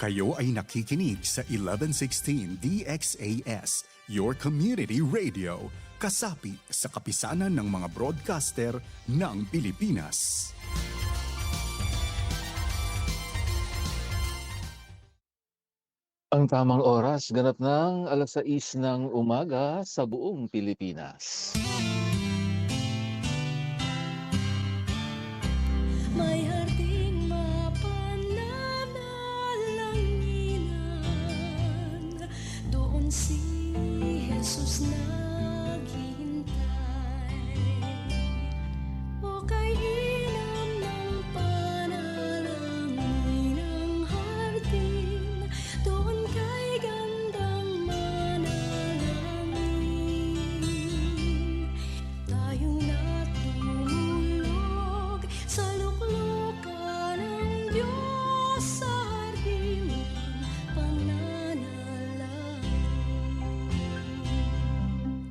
Kayo ay nakikinig sa 1116 DXAS, your community radio, kasapi sa kapisanan ng mga broadcaster ng Pilipinas. Ang tamang oras, ganap ng 6:00 ng umaga sa buong Pilipinas. May harding mapananalanginan, doon si Jesus naghihintay. O kay inam ng panalangin ng hardin, doon kay gandang manalangin. Tayong natulog sa luklukan ng Diyos sa hardin ng pananalangin.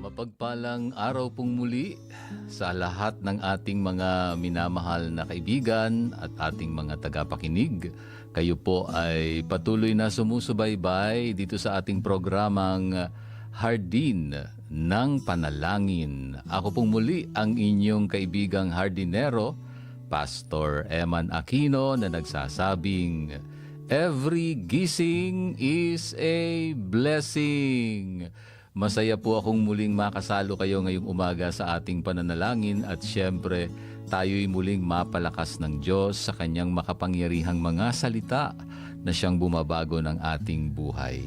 Mapagpalang araw pong muli sa lahat ng ating mga minamahal na kaibigan at ating mga tagapakinig. Kayo po ay patuloy na sumusubaybay dito sa ating programang Hardin ng Panalangin. Ako pong muli ang inyong kaibigang hardinero, Pastor Eman Aquino, na nagsasabing, every gising is a blessing. Masaya po akong muling makasalo kayo ngayong umaga sa ating pananalangin at siyempre tayo'y muling mapalakas ng Diyos sa kanyang makapangyarihang mga salita na siyang bumabago ng ating buhay.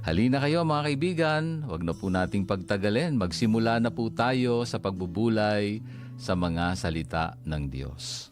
Halina kayo mga kaibigan, wag na po nating pagtagalin. Magsimula na po tayo sa pagbubulay sa mga salita ng Diyos.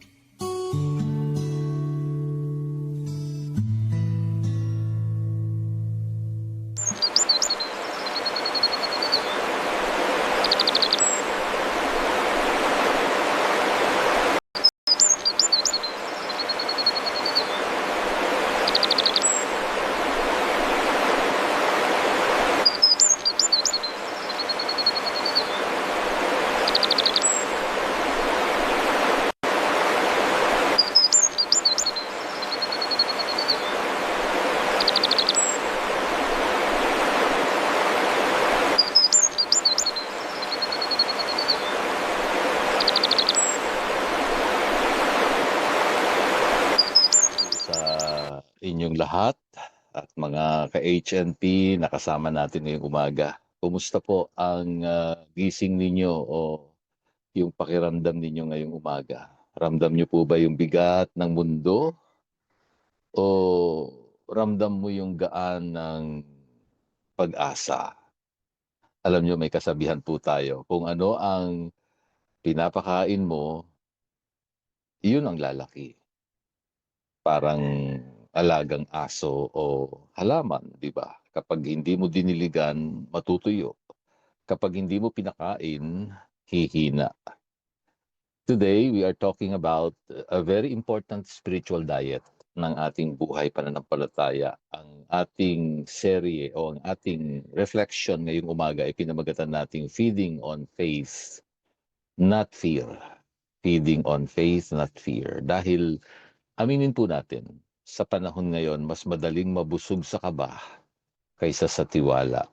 Inyong lahat at mga ka-HNP na kasama natin ngayong umaga. Kumusta po ang gising ninyo o yung pakiramdam ninyo ngayong umaga? Ramdam nyo po ba yung bigat ng mundo? O ramdam mo yung gaan ng pag-asa? Alam nyo, may kasabihan po tayo. Kung ano ang pinapakain mo, iyon ang lalaki. Parang alagang aso o halaman, di ba? Kapag hindi mo diniligan, matutuyo. Kapag hindi mo pinakain, hihina. Today, we are talking about a very important spiritual diet ng ating buhay pananampalataya. Ang ating serye o ang ating reflection ngayong umaga ay pinamagatan nating Feeding on Faith, Not Fear. Feeding on Faith, Not Fear. Dahil aminin po natin, sa panahon ngayon, mas madaling mabusog sa kaba kaysa sa tiwala.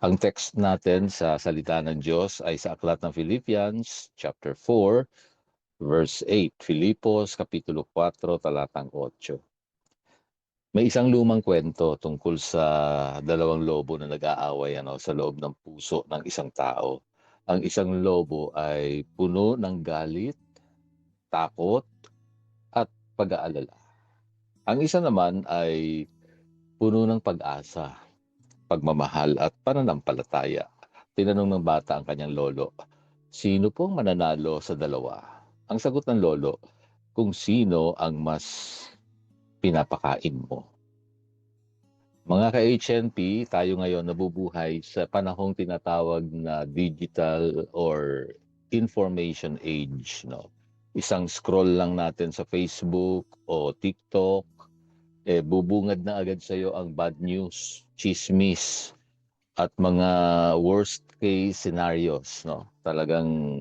Ang text natin sa salita ng Diyos ay sa aklat ng Philippians, chapter 4, verse 8. Filipos, kapitulo 4, talatang 8. May isang lumang kwento tungkol sa dalawang lobo na nag-aaway sa loob ng puso ng isang tao. Ang isang lobo ay puno ng galit, takot, at pag-aalala. Ang isa naman ay puno ng pag-asa, pagmamahal at pananampalataya. Tinanong ng bata ang kanyang lolo, sino pong mananalo sa dalawa? Ang sagot ng lolo, kung sino ang mas pinapakain mo. Mga ka-HNP, tayo ngayon nabubuhay sa panahong tinatawag na digital or information age. Isang scroll lang natin sa Facebook o TikTok, bubungad na agad sa iyo ang bad news, chismis, at mga worst case scenarios. Talagang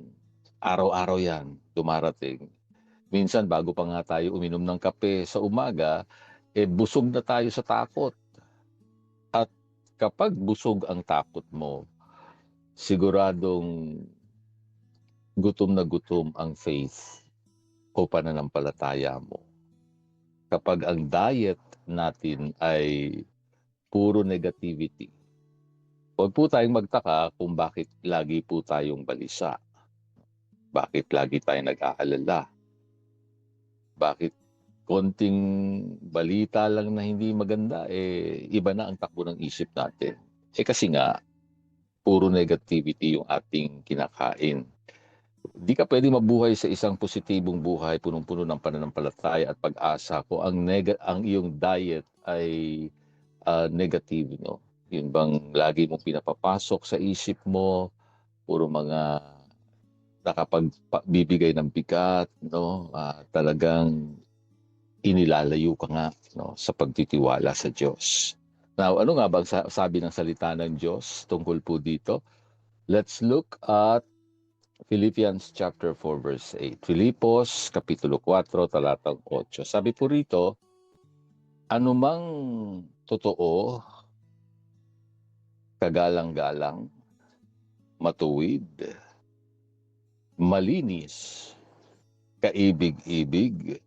araw-araw yan dumarating. Minsan bago pa nga tayo uminom ng kape sa umaga, busog na tayo sa takot. At kapag busog ang takot mo, siguradong gutom na gutom ang faith o pananampalataya mo. Kapag ang diet natin ay puro negativity, huwag po tayong magtaka kung bakit lagi po tayong balisa. Bakit lagi tayong nag-aalala? Bakit konting balita lang na hindi maganda, iba na ang takbo ng isip natin. Kasi nga, puro negativity yung ating kinakain. Di ka pwede mabuhay sa isang positibong buhay, punong-puno ng pananampalataya at pag-asa kung ang iyong diet ay negative, no? Yun bang lagi mong pinapapasok sa isip mo, puro mga nakapagbibigay ng bigat, no? Talagang inilalayo ka nga, no, sa pagtitiwala sa Diyos. Now, ano nga ba sabi ng salita ng Diyos tungkol po dito? Let's look at Philippians chapter 4 verse 8. Filipos kapitulo 4 talatang 8. Sabi po rito, anumang totoo, kagalang-galang, matuwid, malinis, kaibig-ibig,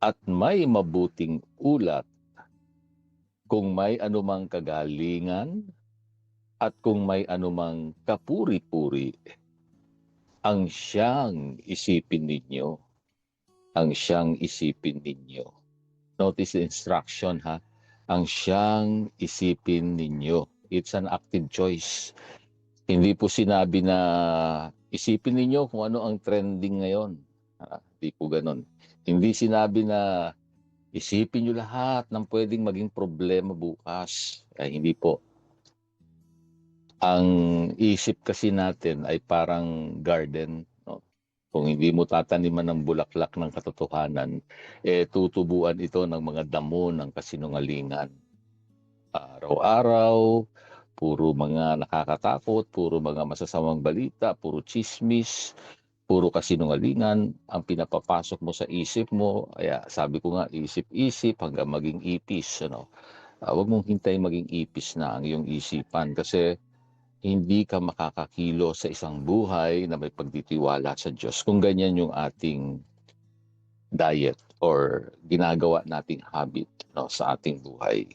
at may mabuting ulat, kung may anumang kagalingan at kung may anumang kapuri-puri, ang siyang isipin ninyo. Ang siyang isipin ninyo. Notice the instruction, ha? Ang siyang isipin ninyo. It's an active choice. Hindi po sinabi na isipin ninyo kung ano ang trending ngayon. Hindi po ganon. Hindi sinabi na isipin nyo lahat ng pwedeng maging problema bukas. Hindi po. Ang isip kasi natin ay parang garden, no? Kung hindi mo tataniman ng bulaklak ng katotohanan, tutubuan ito ng mga damo ng kasinungalingan. Araw-araw, puro mga nakakatakot, puro mga masasamang balita, puro chismis, puro kasinungalingan ang pinapapasok mo sa isip mo. Kaya sabi ko nga, isip-isip hanggang maging ipis. Ano? Huwag mong hintay maging ipis na ang iyong isipan kasi hindi ka makakakilo sa isang buhay na may pagtitiwala sa Diyos kung ganyan yung ating diet or ginagawa nating habit, no, sa ating buhay.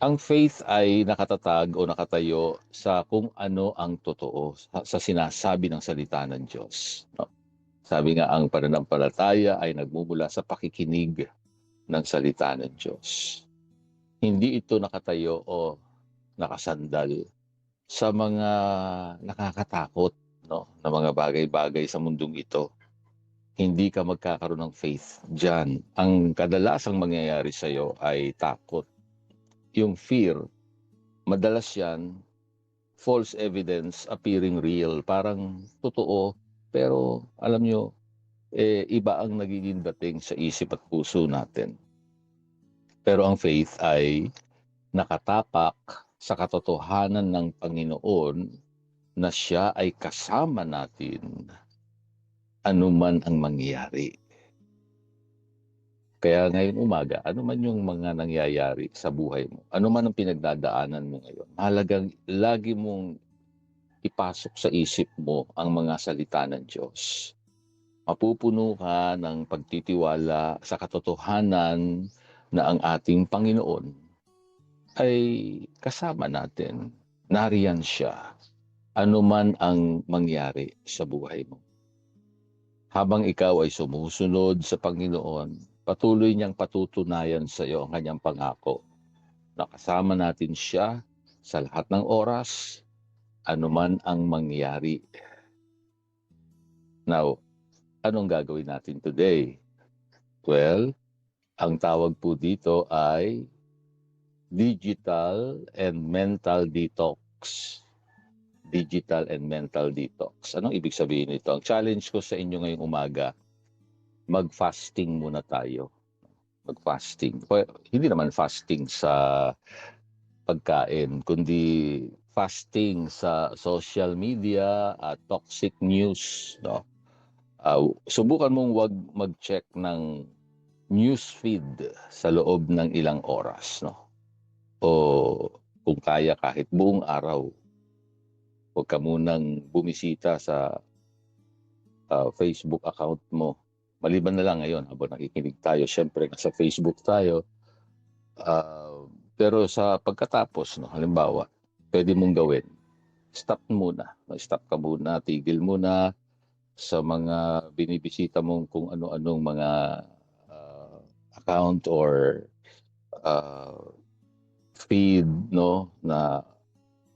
Ang faith ay nakatatag o nakatayo sa kung ano ang totoo, sa sinasabi ng salita ng Diyos. No? Sabi nga, ang pananampalataya ay nagmumula sa pakikinig ng salita ng Diyos. Hindi ito nakatayo o nakasandal sa mga nakakatakot, no, na mga bagay-bagay sa mundong ito. Hindi ka magkakaroon ng faith diyan. Ang kadalasang mangyayari sa iyo ay takot. Yung fear, madalas yan, false evidence appearing real. Parang totoo, pero alam nyo, iba ang nagiging dating sa isip at puso natin. Pero ang faith ay nakatapak sa katotohanan ng Panginoon na siya ay kasama natin anuman ang mangyayari. Kaya ngayong umaga, ano man yung mga nangyayari sa buhay mo, ano man ang pinagdadaanan mo ngayon, mahalagang lagi mong ipasok sa isip mo ang mga salita ng Diyos. Mapupuno ka ng pagtitiwala sa katotohanan na ang ating Panginoon ay kasama natin. Nariyan siya, anuman ang mangyari sa buhay mo. Habang ikaw ay sumusunod sa Panginoon, patuloy niyang patutunayan sa iyo ang kanyang pangako. Nakasama natin siya sa lahat ng oras, anuman ang mangyari. Now, anong gagawin natin today? Well, ang tawag po dito ay digital and mental detox. Digital and mental detox. Anong ibig sabihin nito? Ang challenge ko sa inyo ngayong umaga, mag-fasting muna tayo. Mag-fasting. Hindi naman fasting sa pagkain, kundi fasting sa social media at toxic news. No? Subukan mong wag mag-check ng newsfeed sa loob ng ilang oras, no? O kung kaya kahit buong araw, huwag ka munang bumisita sa Facebook account mo. Maliban na lang ngayon habang nakikinig tayo, syempre sa Facebook tayo. Pero sa pagkatapos, no, halimbawa, pwede mong gawin, stop muna. Stop ka muna, tigil muna sa mga binibisita mong kung ano-anong mga account or feed, no, na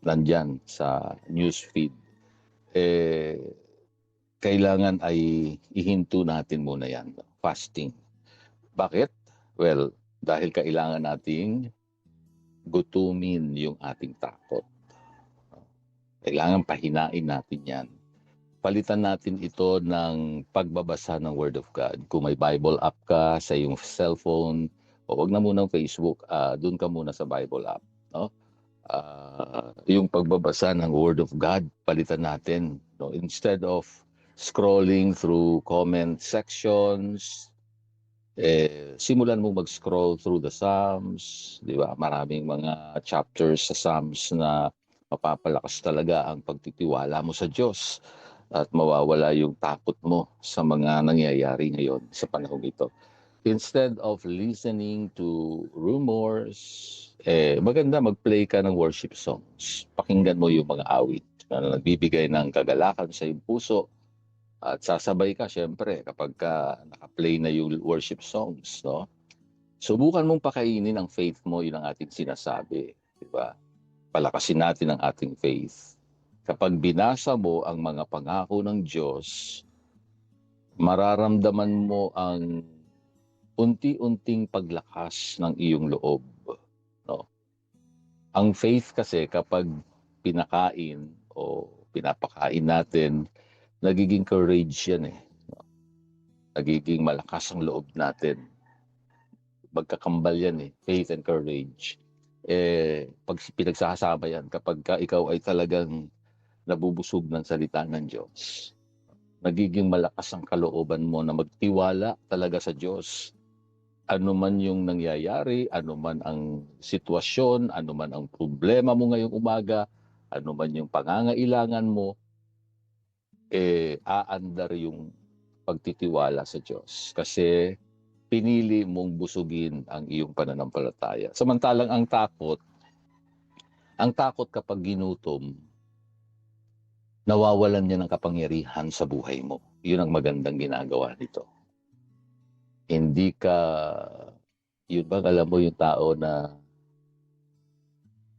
nandyan sa news feed. Kailangan ay ihinto natin muna yan, fasting. Bakit? Well, dahil kailangan nating gutumin yung ating takot. Kailangan pahinain natin yan. Palitan natin ito ng pagbabasa ng Word of God. Kung may Bible app ka sa iyong cellphone, o wag na muna Facebook, doon ka muna sa Bible app. No? Yung pagbabasa ng Word of God, palitan natin. No? Instead of scrolling through comment sections, simulan mo mag-scroll through the Psalms, di ba? Maraming mga chapters sa Psalms na mapapalakas talaga ang pagtitiwala mo sa Diyos at mawawala yung takot mo sa mga nangyayari ngayon sa panahon ito. Instead of listening to rumors, maganda mag-play ka ng worship songs. Pakinggan mo yung mga awit na nagbibigay ng kagalakan sa iyong puso. At sasabay ka, syempre, kapag ka naka-play na yung worship songs, no? Subukan mong pakainin ang faith mo, yun ang ating sinasabi. Diba? Palakasin natin ang ating faith. Kapag binasa mo ang mga pangako ng Diyos, mararamdaman mo ang unti-unting paglakas ng iyong loob. No? Ang faith kasi kapag pinakain o pinapakain natin, nagiging courage yan eh. Nagiging malakas ang loob natin. Magkakambal yan eh, faith and courage. Pag pinagsasama yan, kapag ikaw ay talagang nabubusog ng salita ng Diyos, nagiging malakas ang kalooban mo na magtiwala talaga sa Diyos. Ano man yung nangyayari, ano man ang sitwasyon, ano man ang problema mo ngayong umaga, ano man yung pangangailangan mo, aandar yung pagtitiwala sa Diyos. Kasi pinili mong busugin ang iyong pananampalataya. Samantalang ang takot kapag ginutom, nawawalan niya ng kapangyarihan sa buhay mo. Yun ang magandang ginagawa nito. Hindi ka, yun bang alam mo yung tao na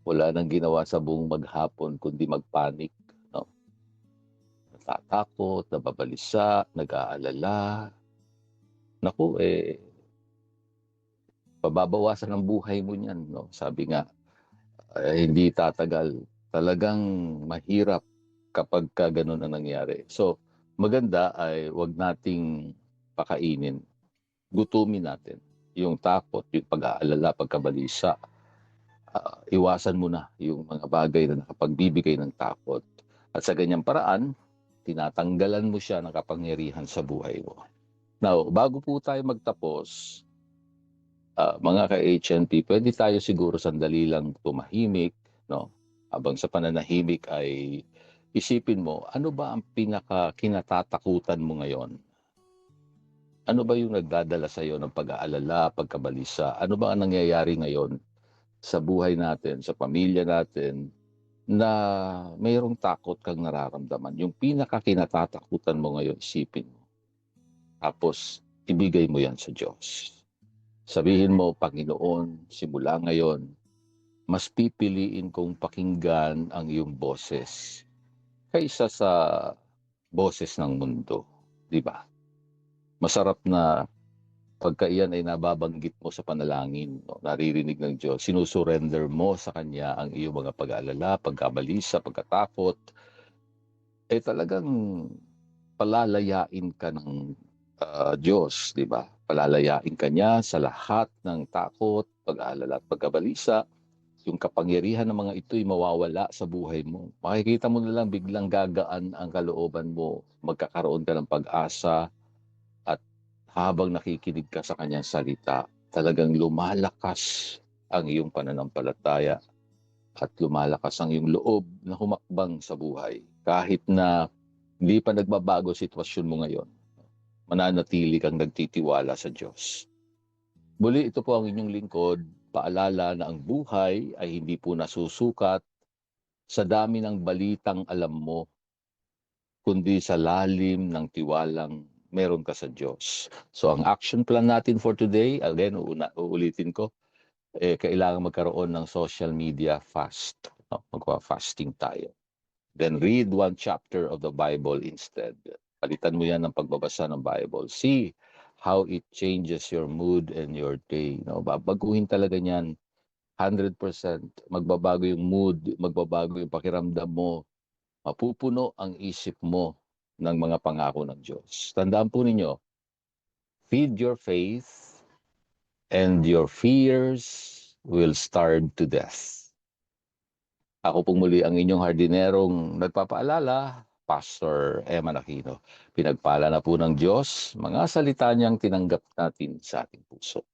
wala nang ginawa sa buong maghapon kundi magpanik, no? Natatakot, nababalisa, nag-aalala. Naku, pababawasan ang buhay mo niyan, no? Sabi nga, hindi tatagal. Talagang mahirap kapag ka ganun ang nangyari. So, maganda ay wag nating pakainin. Gutumin natin yung takot, yung pag-aalala, pagkabalisa. Iwasan mo na yung mga bagay na nakapagbibigay ng takot. At sa ganyang paraan, tinatanggalan mo siya ng kapangyarihan sa buhay mo. Now, bago po tayo magtapos, mga ka-HNP, pwede tayo siguro sandali lang tumahimik, no? Habang sa pananahimik ay isipin mo, ano ba ang pinaka-kinatatakutan mo ngayon? Ano ba yung nagdadala sa iyo ng pag-aalala, pagkabalisa? Ano ba ang nangyayari ngayon sa buhay natin, sa pamilya natin, na mayroong takot kang nararamdaman? Yung pinaka-kinatatakutan mo ngayon, isipin mo. Tapos, ibigay mo yan sa Diyos. Sabihin mo, Panginoon, simula ngayon, mas pipiliin kong pakinggan ang iyong boses kaysa sa boses ng mundo. Di ba? Masarap na pagka iyan ay nababanggit mo sa panalangin, no? Naririnig ng Diyos, sinusurrender mo sa Kanya ang iyong mga pag-aalala, pagkabalisa, pagkatakot, talagang palalayain ka ng Diyos, di ba? Palalayain ka niya sa lahat ng takot, pag-aalala at pagkabalisa. Yung kapangyarihan ng mga ito'y mawawala sa buhay mo. Makikita mo na lang biglang gagaan ang kalooban mo. Magkakaroon ka ng pag-asa at habang nakikinig ka sa kanyang salita, talagang lumalakas ang iyong pananampalataya at lumalakas ang iyong loob na humakbang sa buhay. Kahit na hindi pa nagbabago sitwasyon mo ngayon, mananatili kang nagtitiwala sa Diyos. Muli, ito po ang inyong lingkod. Paalala na ang buhay ay hindi po nasusukat sa dami ng balitang alam mo, kundi sa lalim ng tiwalang meron ka sa Diyos. So ang action plan natin for today, again, uulitin ko, kailangan magkaroon ng social media fast. No? Magpa-fasting tayo. Then read one chapter of the Bible instead. Palitan mo yan ng pagbabasa ng Bible. See how it changes your mood and your day. No? Babaguhin talaga niyan 100%. Magbabago yung mood, magbabago yung pakiramdam mo. Mapupuno ang isip mo ng mga pangako ng Diyos. Tandaan po ninyo, feed your faith and your fears will starve to death. Ako pong muli ang inyong hardinerong nagpapaalala, Pastor Emman Aquino. Pinagpala na po ng Diyos, mga salita niyang tinanggap natin sa ating puso.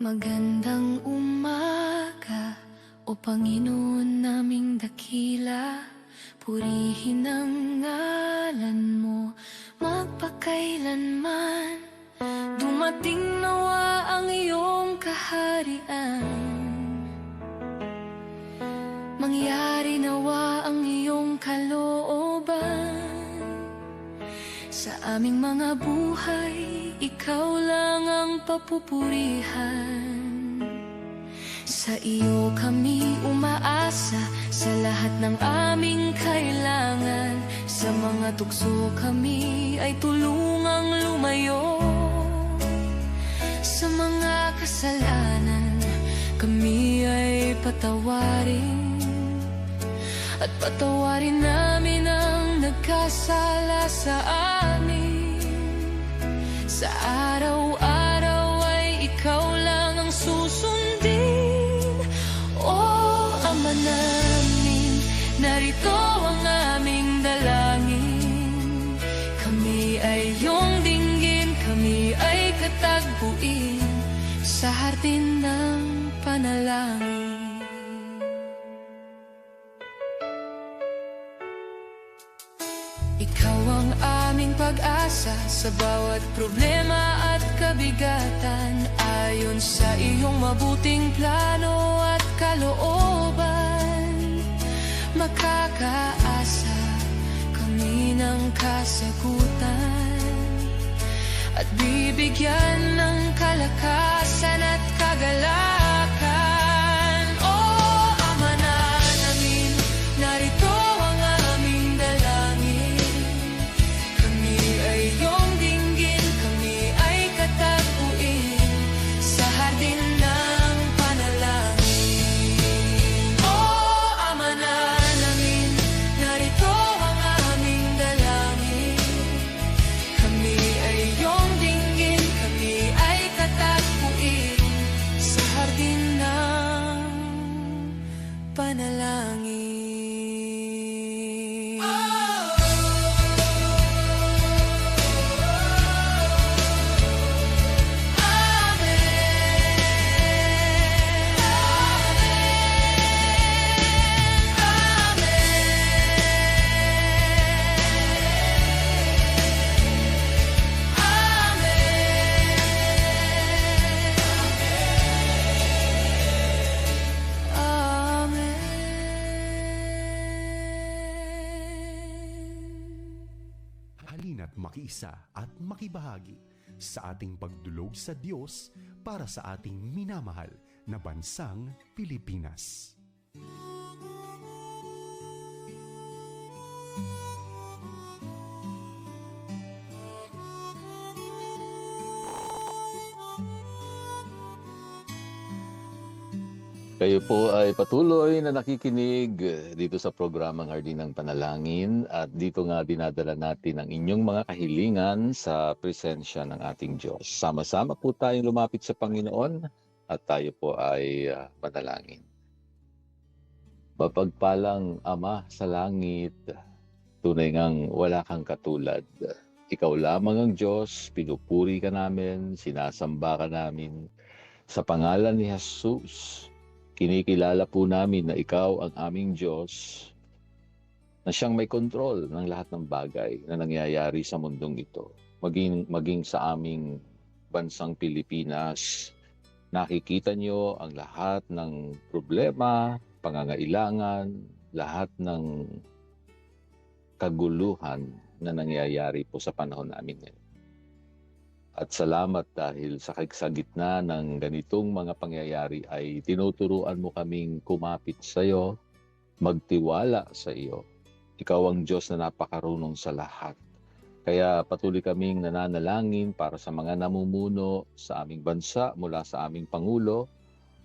Magandang umaga, O Panginoon naming dakila. Purihin ang ngalan mo magpakailanman. Dumating nawa ang iyong kaharian. Mangyari nawa ang iyong kalooban. Sa aming mga buhay, ikaw lang ang papupurihan. Sa iyo kami umaasa, sa lahat ng aming kailangan. Sa mga tukso kami ay tulungang lumayo. Sa mga kasalanan kami ay patawarin. At patawarin namin ang nagkasala sa amin. Sa araw-araw ay ikaw lang ang susundin. O Ama namin, narito ang aming dalangin. Kami ay iyong dinggin, kami ay katagpuin sa hardin ng panalangin. Ikaw ang aming pag-asa sa bawat problema at kabigatan. Ayon sa iyong mabuting plano at kalooban, makakaasa kami ng kasagutan. At bibigyan ng kalakasan at kagalakan. O Ama namin, narito ang aming dalangin. Kami ay iyong dinggin, kami ay katagpuin sa hardin ng panalangin. O Ama namin, narito ang aming dalangin. Kami ay iyong dinggin, kami ay katagpuin sa hardin ng panalangin. Halina't makiisa at makibahagi sa ating pagdulog sa Diyos para sa ating minamahal na bansang Pilipinas. Kayo po ay patuloy na nakikinig dito sa programang Hardin ng Panalangin at dito nga dinadala natin ang inyong mga kahilingan sa presensya ng ating Diyos. Sama-sama po tayong lumapit sa Panginoon at tayo po ay manalangin. Mapagpalang Ama sa langit, tunay ngang wala kang katulad. Ikaw lamang ang Diyos, pinupuri ka namin, sinasamba ka namin. Sa pangalan ni Jesus, kinikilala po namin na ikaw ang aming Diyos na siyang may kontrol ng lahat ng bagay na nangyayari sa mundong ito. Maging sa aming bansang Pilipinas, nakikita niyo ang lahat ng problema, pangangailangan, lahat ng kaguluhan na nangyayari po sa panahon namin ngayon. At salamat dahil sa gitna ng ganitong mga pangyayari ay tinuturuan mo kaming kumapit sa iyo, magtiwala sa iyo. Ikaw ang Diyos na napakarunong sa lahat. Kaya patuloy kaming nananalangin para sa mga namumuno sa aming bansa mula sa aming Pangulo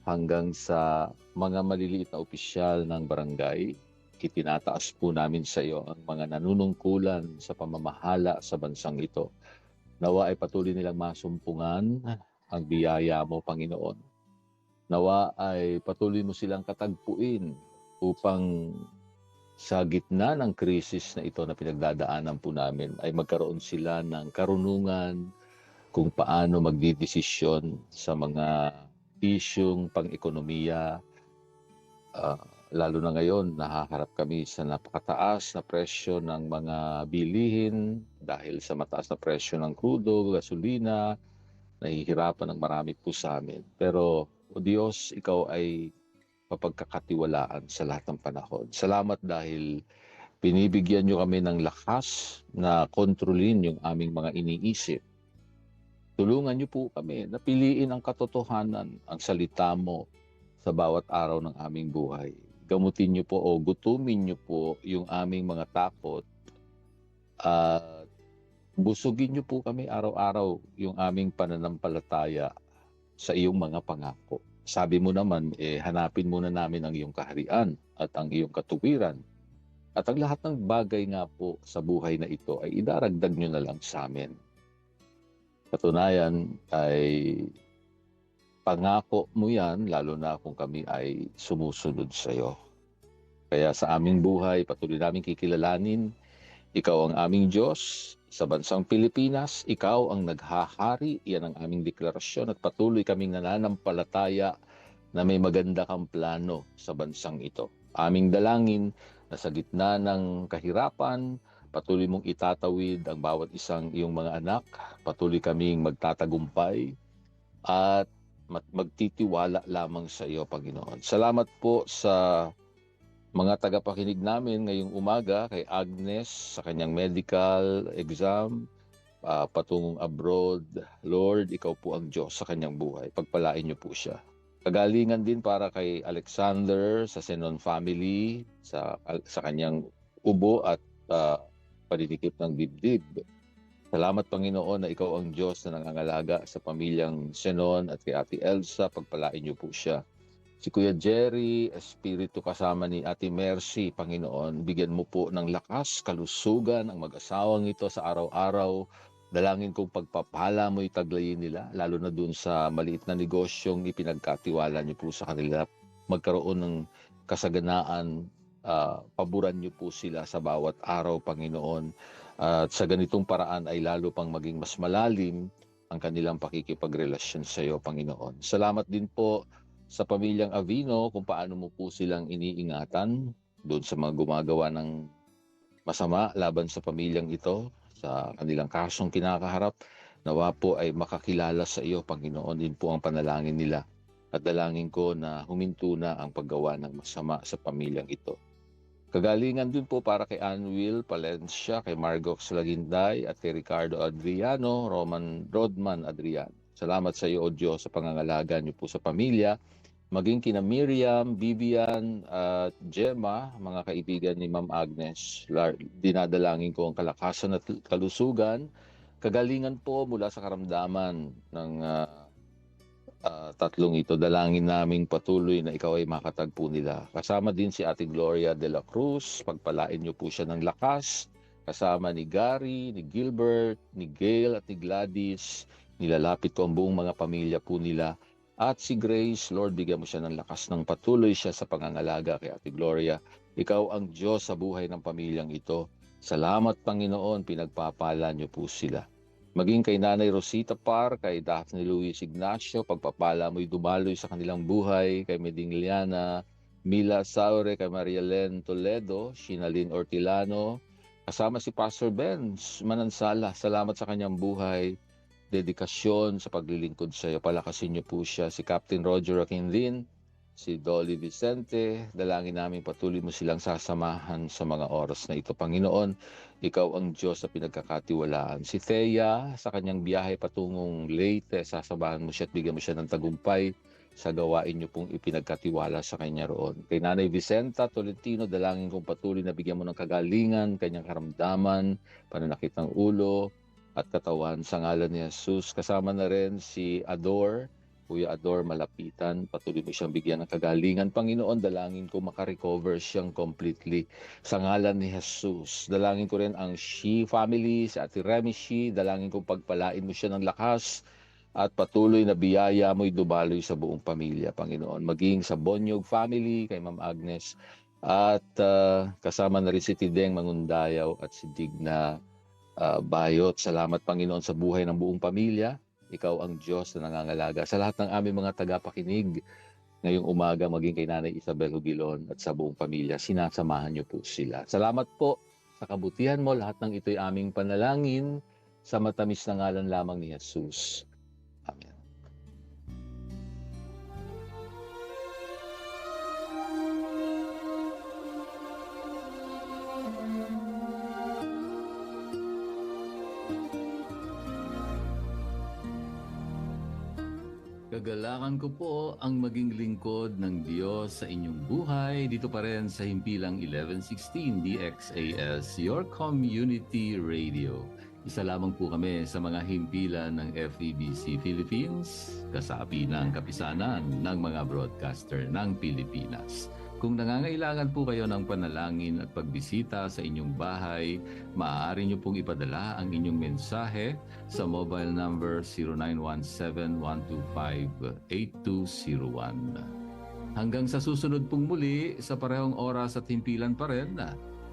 hanggang sa mga maliliit na opisyal ng barangay. Itinataas po namin sa iyo ang mga nanunungkulan sa pamamahala sa bansang ito. Nawa ay patuloy nilang masumpungan ang biyaya mo, Panginoon. Nawa ay patuloy mo silang katagpuin upang sa gitna ng krisis na ito na pinagdadaanan po namin ay magkaroon sila ng karunungan kung paano magdidesisyon sa mga isyung pang-ekonomiya. Lalo na ngayon, nahaharap kami sa napakataas na presyo ng mga bilihin dahil sa mataas na presyo ng krudo, gasolina, nahihirapan ng marami po sa amin. Pero, O Diyos, Ikaw ay mapagkakatiwalaan sa lahat ng panahon. Salamat dahil binibigyan niyo kami ng lakas na kontrolin yung aming mga iniisip. Tulungan niyo po kami na piliin ang katotohanan, ang salita mo sa bawat araw ng aming buhay. Gamutin niyo po o gutumin niyo po yung aming mga takot at busugin niyo po kami araw-araw yung aming pananampalataya sa iyong mga pangako. Sabi mo naman, hanapin muna namin ang iyong kaharian at ang iyong katuwiran. At ang lahat ng bagay nga po sa buhay na ito ay idaragdag niyo na lang sa amin. Katunayan ay pangako mo yan, lalo na kung kami ay sumusunod sa iyo. Kaya sa aming buhay, patuloy namin kikilalanin, ikaw ang aming Diyos. Sa bansang Pilipinas, ikaw ang naghahari. Yan ang aming deklarasyon at patuloy kaming nananampalataya na may maganda kang plano sa bansang ito. Aming dalangin na sa gitna ng kahirapan, patuloy mong itatawid ang bawat isang iyong mga anak. Patuloy kaming magtatagumpay at magtitiwala lamang sa iyo, Panginoon. Salamat po sa mga tagapakinig namin ngayong umaga, kay Agnes sa kanyang medical exam, patungong abroad. Lord, ikaw po ang Diyos sa kanyang buhay. Pagpalain niyo po siya. Kagalingan din para kay Alexander sa Senon family, sa kanyang ubo at paninikip ng dibdib. Salamat, Panginoon, na ikaw ang Diyos na nangangalaga sa pamilyang Senon at kay Ate Elsa. Pagpalain niyo po siya. Si Kuya Jerry, Espiritu kasama ni Ate Mercy, Panginoon, bigyan mo po ng lakas, kalusugan ang mag-asawang ito sa araw-araw. Dalangin kong pagpapala mo itaglayin nila, lalo na dun sa maliit na negosyong ipinagkatiwala niyo po sa kanila. Magkaroon ng kasaganaan, paboran niyo po sila sa bawat araw, Panginoon. At sa ganitong paraan ay lalo pang maging mas malalim ang kanilang pakikipagrelasyon sa iyo, Panginoon. Salamat din po sa pamilyang Avino kung paano mo po silang iniingatan doon sa mga gumagawa ng masama laban sa pamilyang ito, sa kanilang kasong kinakaharap. Nawa po ay makakilala sa iyo, Panginoon, din po ang panalangin nila. At dalangin ko na huminto na ang paggawa ng masama sa pamilyang ito. Kagalingan din po para kay Anwil Palencia, kay Margox Laginday at kay Ricardo Adriano, Rodman Adriano. Salamat sa iyo, O Diyos, sa pangangalaga niyo po sa pamilya. Maging kina Miriam, Vivian at Gemma, mga kaibigan ni Ma'am Agnes. Dinadalangin ko ang kalakasan at kalusugan. Kagalingan po mula sa karamdaman ng tatlong ito, dalangin naming patuloy na ikaw ay makatagpo nila. Kasama din si Ate Gloria de la Cruz, pagpalain niyo po siya ng lakas. Kasama ni Gary, ni Gilbert, ni Gail at ni Gladys. Nilalapit ko ang buong mga pamilya po nila. At si Grace, Lord, bigyan mo siya ng lakas ng patuloy siya sa pangangalaga kay Ate Gloria. Ikaw ang Diyos sa buhay ng pamilyang ito. Salamat, Panginoon, pinagpapala niyo po sila. Maging kay Nanay Rosita Par, kay Daphne Luis Ignacio, pagpapala mo'y dumaloy sa kanilang buhay, kay Meding Liana, Mila Saure, kay Marialen Toledo, Shinalyn Ortilano, kasama si Pastor Benz Manansala. Salamat sa kanyang buhay, dedikasyon sa paglilingkod sa iyo. Palakasin niyo po siya. Si Captain Roger Aquindin, si Dolly Vicente, dalangin namin patuloy mo silang sasamahan sa mga oras na ito. Panginoon, ikaw ang Diyos na pinagkakatiwalaan. Si Thea, sa kanyang biyahe patungong Leyte, sasabahan mo siya at bigyan mo siya ng tagumpay sa gawain niyo pong ipinagkatiwala sa kanya roon. Kay Nanay Vicenta Tolentino, dalangin kong patuloy na bigyan mo ng kagalingan, kanyang karamdaman, pananakit ng ulo at katawan sa ngalan ni Jesus. Kasama na rin si Ador, Kuya Ador Malapitan, patuloy mo siyang bigyan ng kagalingan. Panginoon, dalangin ko makarecover siyang completely sa ngalan ni Jesus. Dalangin ko rin ang Shi family, si Ate Remy Shi, dalangin ko pagpalain mo siya ng lakas at patuloy na biyaya mo'y dubaloy sa buong pamilya, Panginoon. Maging sa Bonyog family, kay Ma'am Agnes, at kasama na rin si Tideng Mangundayaw at si Digna Bayot. Salamat, Panginoon, sa buhay ng buong pamilya. Ikaw ang Diyos na nangangalaga sa lahat ng aming mga tagapakinig ngayong umaga, maging kay Nanay Isabel Hugilon at sa buong pamilya. Sinasamahan niyo po sila. Salamat po sa kabutihan mo. Lahat ng ito'y aming panalangin sa matamis na ngalan lamang ni Jesus. Amen. Kagalakan ko po ang maging lingkod ng Diyos sa inyong buhay. Dito pa rin sa Himpilang 1116 DXAS, your community radio. Isa lamang po kami sa mga himpilan ng FEBC Philippines, kasapi ng kapisanan ng mga broadcaster ng Pilipinas. Kung nangangailangan po kayo ng panalangin at pagbisita sa inyong bahay, maaari nyo pong ipadala ang inyong mensahe sa mobile number 0917-125-8201. Hanggang sa susunod pong muli sa parehong oras at himpilan pa rin,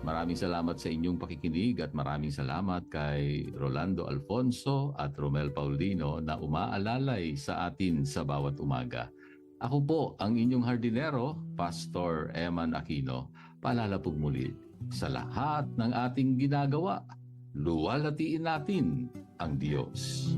maraming salamat sa inyong pakikinig at maraming salamat kay Rolando Alfonso at Romel Paulino na umaalalay sa atin sa bawat umaga. Ako po ang inyong hardinero, Pastor Eman Aquino. Paalala po muli, sa lahat ng ating ginagawa, luwalhatiin natin ang Diyos.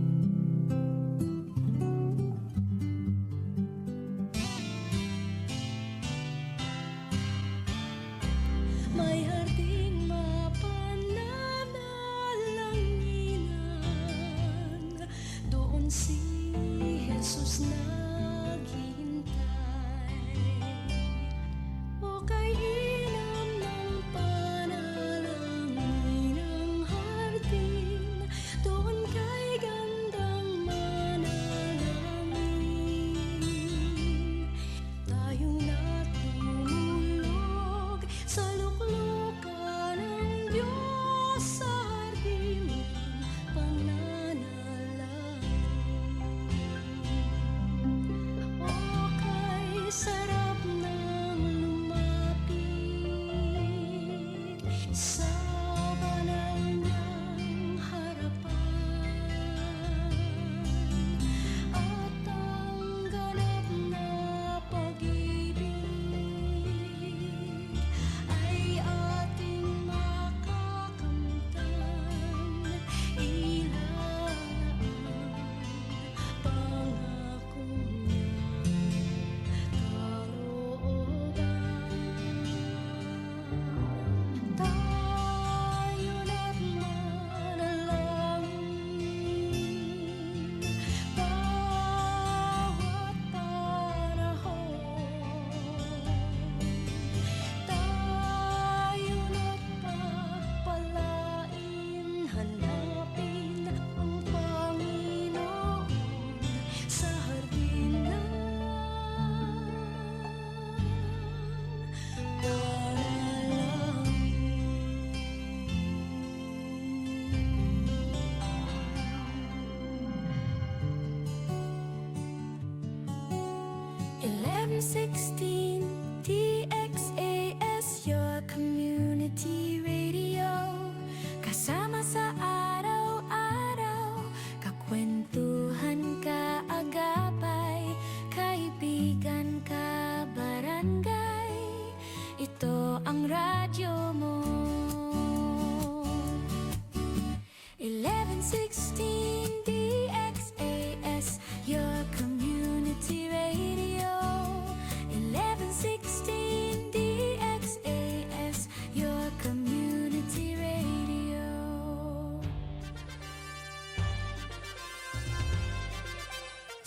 May harding mapananalanginan, doon si Jesus naghihintay. O kay inam ng panalangin ang harding, doon kay ganda 1116 DXAS, your community radio. Kasama sa araw-araw, kakwentuhan ka agapay, kaibigan ka barangay. Ito ang radyo mo. 1116 DXAS, your community radio. 1116 DXAS, your community radio.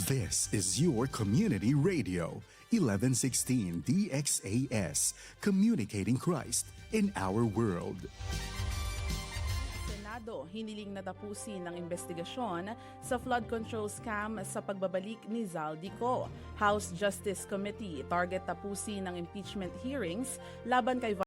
This is your community radio, 1116 DXAS, communicating Christ in our world. Senado hiniling na tapusin ang investigasyon sa flood control scam sa pagbabalik ni Zaldico. House Justice Committee target tapusin ang impeachment hearings laban kay